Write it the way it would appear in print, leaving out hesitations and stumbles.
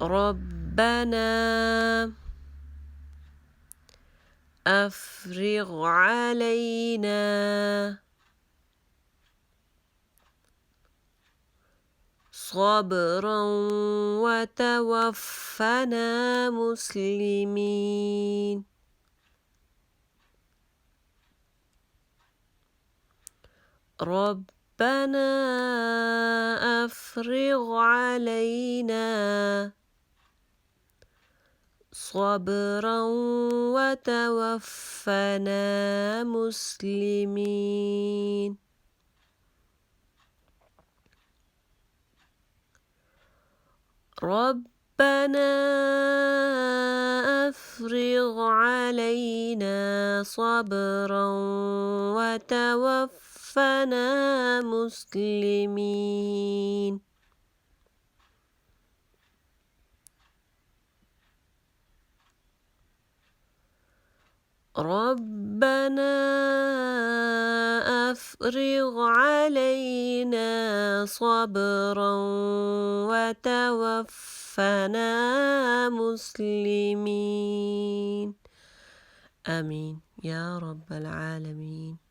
ربنا أفرغ علينا صبرا وتوفنا مسلمين. ربنا أفرغ علينا صبرا وتوفنا مسلمين. ربنا أفرغ علينا صبرا وتوفنا مسلمين. ربنا أفرغ علينا صبرا وتوفنا مسلمين. آمين يا رب العالمين.